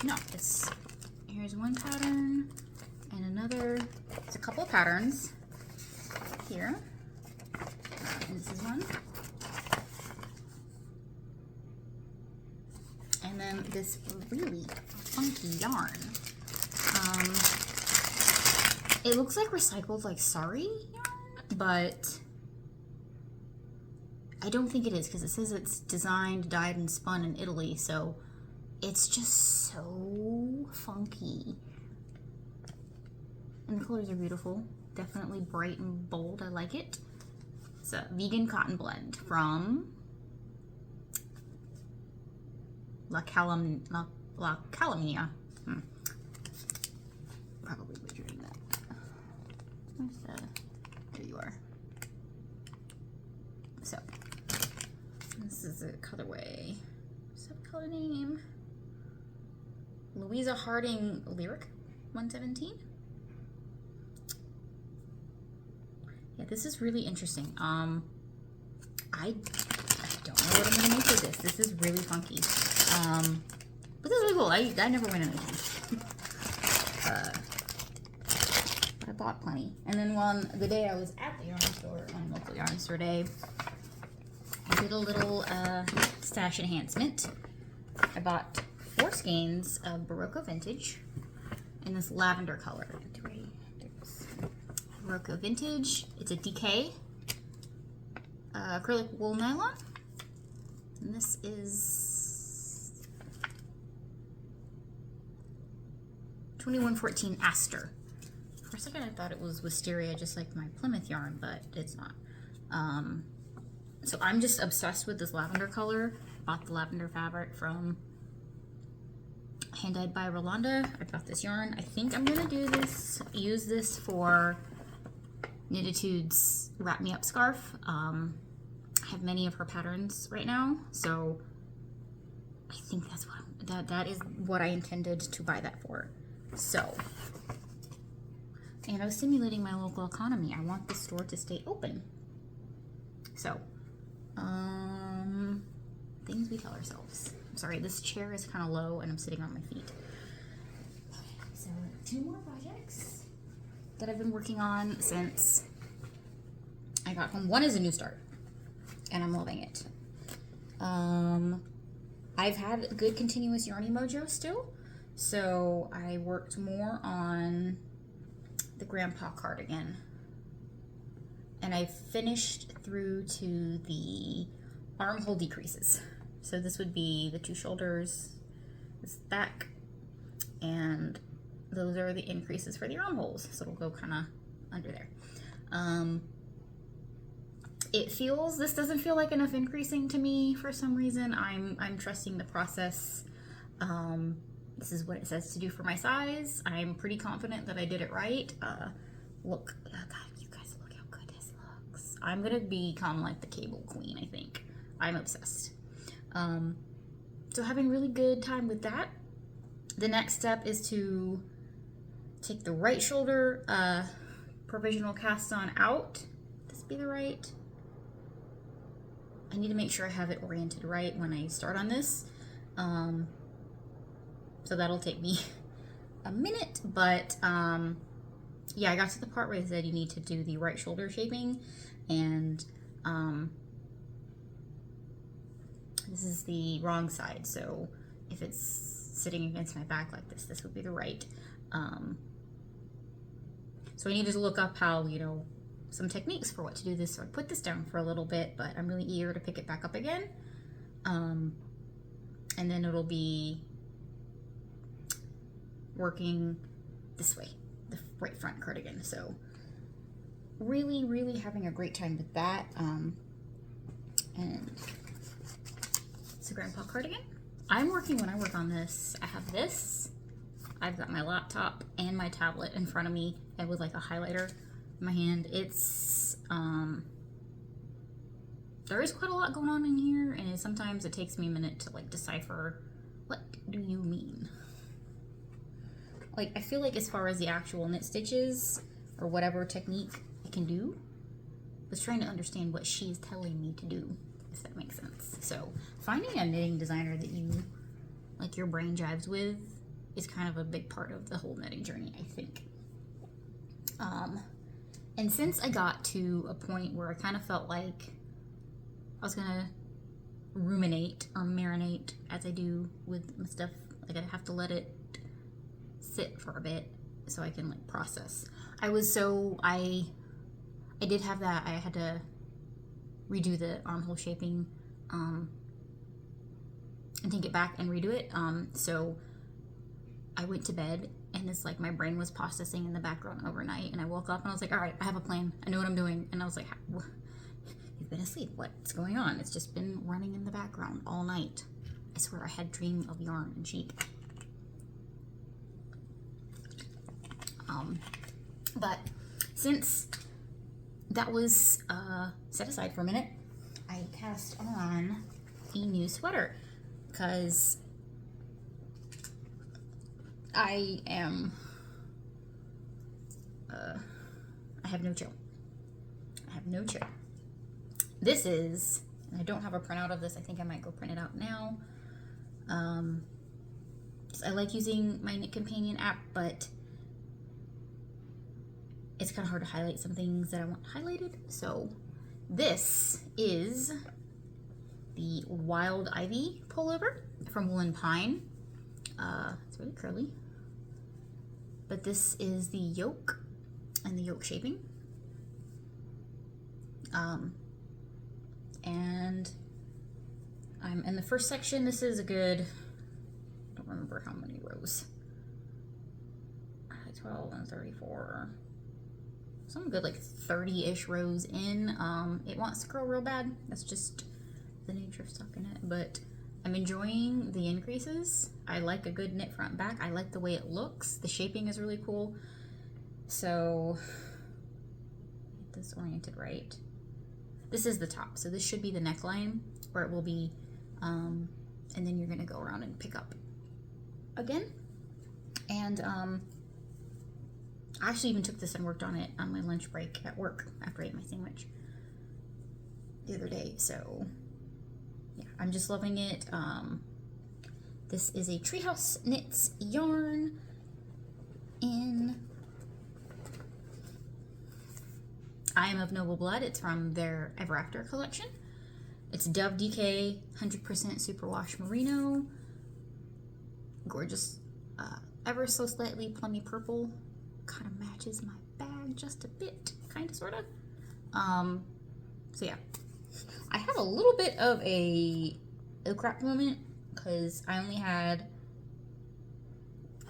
No, it's, here's one pattern and another. It's a couple of patterns here. And this is one. And then this really funky yarn. It looks like recycled, like sari yarn, but I don't think it is because it says it's designed, dyed, and spun in Italy, so it's just so funky. And the colors are beautiful. Definitely bright and bold. I like it. It's a vegan cotton blend from La Calamia. Probably butchering that. Where's the... There you are. So, this is a colorway. What's that color name? Louisa Harding Lyric 117. Yeah, this is really interesting. I don't know what I'm gonna make with this. This is really funky. But this is really cool. I never win anything. But I bought plenty. And then on the day I was at the yarn store, on local yarn store day, I did a little stash enhancement. I bought 4 skeins of Barocco Vintage in this lavender color. Barocco Vintage. It's a DK acrylic wool nylon. And this is 2114 Aster. For a second I thought it was wisteria, just like my Plymouth yarn, but it's not. So I'm just obsessed with this lavender color. Bought the lavender fabric from Hand Dyed by Rolanda. I bought this yarn. I think I'm gonna do this, use this for Knititude's Wrap Me Up scarf. I have many of her patterns right now, so I think that's what that is what I intended to buy that for. So, and I was simulating my local economy. I want the store to stay open. So, things we tell ourselves. I'm sorry, this chair is kind of low and I'm sitting on my feet. So, 2 more projects that I've been working on since I got home. One is a new start, and I'm loving it. I've had good continuous yarny mojo still, so I worked more on the grandpa cardigan, and I finished through to the armhole decreases. So this would be the 2 shoulders, this back, and those are the increases for the armholes. So it'll go kind of under there. This doesn't feel like enough increasing to me for some reason. I'm trusting the process. This is what it says to do for my size. I'm pretty confident that I did it right. Look, God, you guys, look how good this looks. I'm gonna become like the cable queen, I think. I'm obsessed. So having really good time with that. The next step is to take the right shoulder provisional cast on out. Would this be the right? I need to make sure I have it oriented right when I start on this. So that'll take me a minute, but yeah, I got to the part where it said you need to do the right shoulder shaping, and this is the wrong side, so if it's sitting against my back like this, this would be the right. So I needed to look up how, you know, some techniques for what to do this, so I put this down for a little bit, but I'm really eager to pick it back up again. And then it'll be working this way, the right front cardigan. So really, really having a great time with that. And it's a grandpa cardigan. I'm working when I work on this. I have this. I've got my laptop and my tablet in front of me, and with like a highlighter in my hand. It's there is quite a lot going on in here, and sometimes it takes me a minute to like decipher what do you mean. Like, I feel like as far as the actual knit stitches or whatever technique I can do, I was trying to understand what she's telling me to do, if that makes sense. So finding a knitting designer that you like your brain jives with is kind of a big part of the whole knitting journey, I think. And since I got to a point where I kind of felt like I was gonna ruminate or marinate as I do with my stuff, like I have to let it sit for a bit so I can like process. I did have that. I had to redo the armhole shaping and take it back and redo it. So I went to bed, and it's like my brain was processing in the background overnight, and I woke up and I was like, all right, I have a plan. I know what I'm doing. And I was like, you've been asleep. What's going on? It's just been running in the background all night. I swear I had dream of yarn and sheep. But since that was set aside for a minute, I cast on a new sweater because I am I have no chill. I have no chill. This is, and I don't have a printout of this. I think I might go print it out now. I like using my Knit Companion app, but it's kind of hard to highlight some things that I want highlighted. So this is the Wild Ivy pullover from Wool and Pine. It's really curly. But this is the yoke and the yoke shaping. And I'm in the first section. This is a good, I don't remember how many rows. 12 and 34. Some good like 30-ish rows in. It wants to curl real bad. That's just the nature of stockinette, but I'm enjoying the increases. I like a good knit front back. I like the way it looks. The shaping is really cool. So this oriented right. This is the top, so this should be the neckline, where it will be, and then you're gonna go around and pick up again. And I actually even took this and worked on it on my lunch break at work after I ate my sandwich the other day. So yeah, I'm just loving it. This is a Treehouse Knits yarn in I Am of Noble Blood. It's from their Ever After collection. It's Dove DK 100% Superwash Merino. Gorgeous, ever so slightly plummy purple. Kind of matches my bag just a bit, kind of, sort of. So yeah, I had a little bit of a oh crap moment because I only had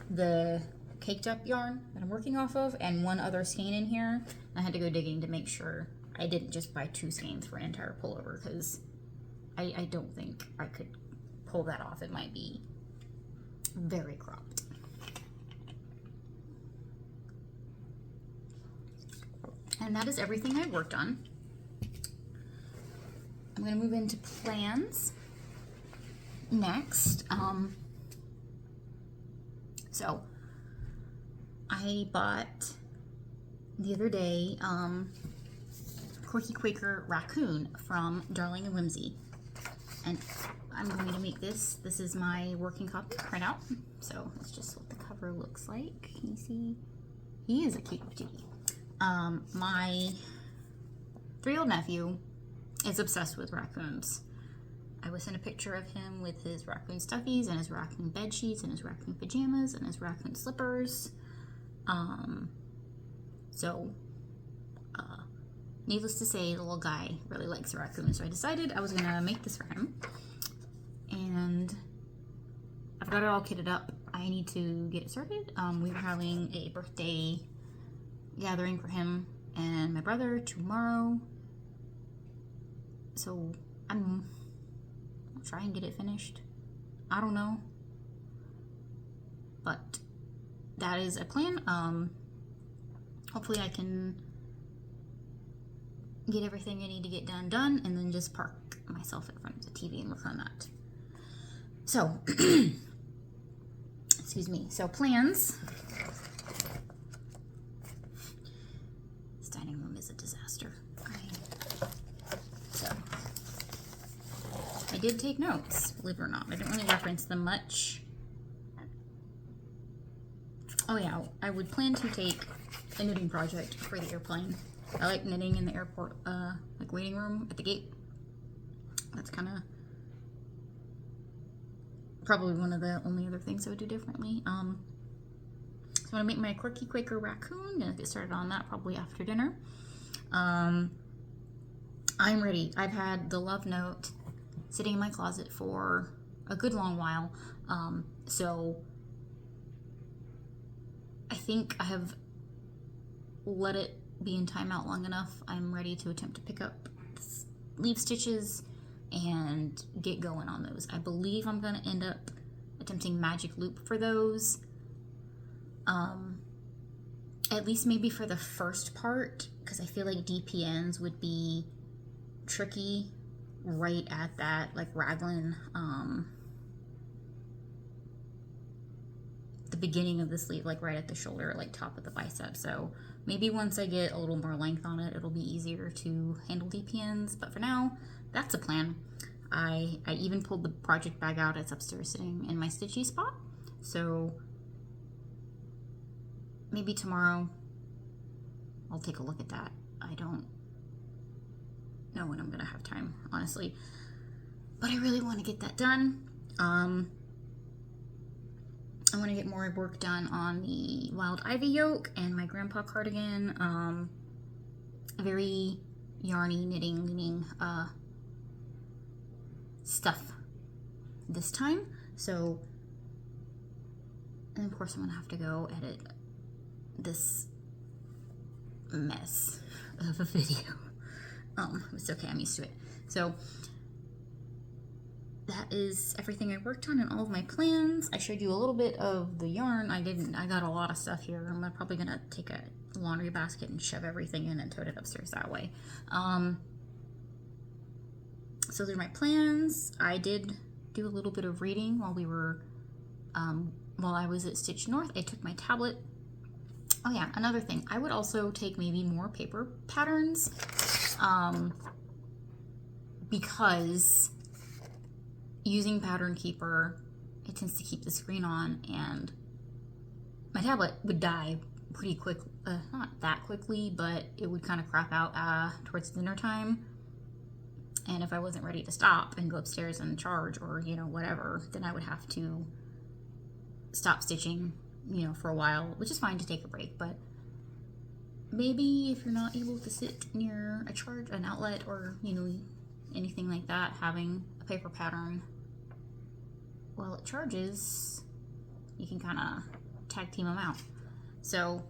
the caked up yarn that I'm working off of and one other skein in here. I had to go digging to make sure I didn't just buy 2 skeins for an entire pullover because I don't think I could pull that off. It might be very cropped. And that is everything I worked on. I'm going to move into plans next. So I bought the other day Quirky Quaker Raccoon from Darling and Whimsy, and I'm going to make this. This is my working copy printout. So that's just what the cover looks like. Can you see? He is a cute kitty. My 3-year-old nephew is obsessed with raccoons. I was sent a picture of him with his raccoon stuffies and his raccoon bed sheets and his raccoon pajamas and his raccoon slippers. Needless to say, the little guy really likes raccoons, so I decided I was gonna make this for him. And I've got it all kitted up. I need to get it started. We were having a birthday gathering for him and my brother tomorrow, so I'll try and get it finished. I don't know, but that is a plan. Hopefully I can get everything I need to get done, and then just park myself in front of the TV and work on that. So, excuse me. So plans. This dining room is a disaster. I did take notes, believe it or not. I didn't really reference them much. Oh yeah, I would plan to take a knitting project for the airplane. I like knitting in the airport, like waiting room at the gate. That's kind of probably one of the only other things I would do differently. So I'm gonna make my Quirky Quaker Raccoon. Gonna get started on that probably after dinner. I'm ready. I've had the love note sitting in my closet for a good long while. So I think I have let it be in timeout long enough. I'm ready to attempt to pick up sleeve stitches and get going on those. I believe I'm going to end up attempting magic loop for those. At least maybe for the first part, because I feel like DPNs would be tricky right at that, like raglan, the beginning of the sleeve, like right at the shoulder, like top of the bicep. So maybe once I get a little more length on it, it'll be easier to handle DPNs. But for now, that's a plan. I even pulled the project bag out. It's upstairs sitting in my stitchy spot. So maybe tomorrow I'll take a look at that. I don't know when I'm gonna have time, honestly, but I really want to get that done. I want to get more work done on the Wild Ivy yoke and my grandpa cardigan. Very yarny, knitting, leaning stuff this time. So, and of course I'm gonna have to go edit this mess of a video. It's okay, I'm used to it. So that is everything I worked on and all of my plans. I showed you a little bit of the yarn. I got a lot of stuff here. I'm probably gonna take a laundry basket and shove everything in and tote it upstairs that way. So those are my plans. I did do a little bit of reading while I was at Stitch North. I took my tablet. Oh yeah, another thing. I would also take maybe more paper patterns, because using Pattern Keeper, it tends to keep the screen on, and my tablet would die pretty quick. Not that quickly, but it would kind of crap out towards dinner time. And if I wasn't ready to stop and go upstairs and charge or, whatever, then I would have to stop stitching, for a while, which is fine to take a break. But maybe if you're not able to sit near an outlet or, anything like that, having a paper pattern while it charges, you can kind of tag team them out. So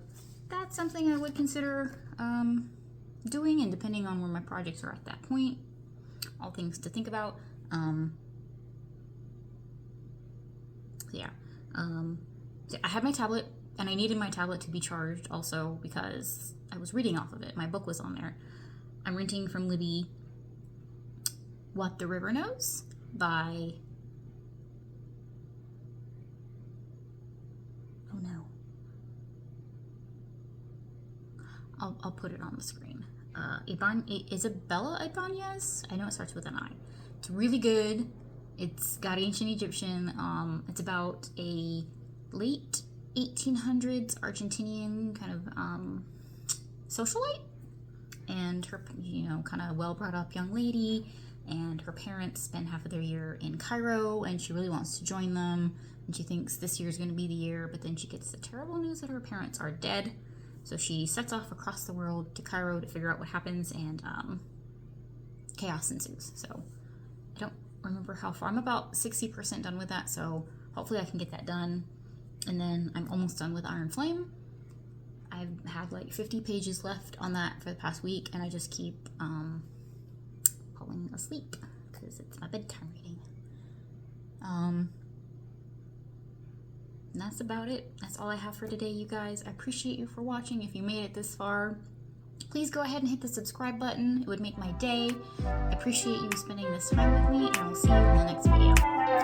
that's something I would consider doing, and depending on where my projects are at that point, all things to think about. So I had my tablet, and I needed my tablet to be charged also because I was reading off of it. My book was on there. I'm renting from Libby What the River Knows by... Oh no. I'll put it on the screen. Isabella Ibanez? I know it starts with an I. It's really good. It's got ancient Egyptian. It's about a late 1800s Argentinian kind of socialite, and her, kind of well brought up young lady, and her parents spend half of their year in Cairo, and she really wants to join them, and she thinks this year is going to be the year, but then she gets the terrible news that her parents are dead. So she sets off across the world to Cairo to figure out what happens, and chaos ensues. So I don't remember how far. I'm about 60% done with that, so hopefully I can get that done. And then I'm almost done with Iron Flame. I've had like 50 pages left on that for the past week, and I just keep falling asleep because it's my bedtime reading. And that's about it. That's all I have for today, you guys. I appreciate you for watching. If you made it this far, please go ahead and hit the subscribe button. It would make my day. I appreciate you spending this time with me, and I'll see you in the next video.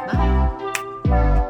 Bye!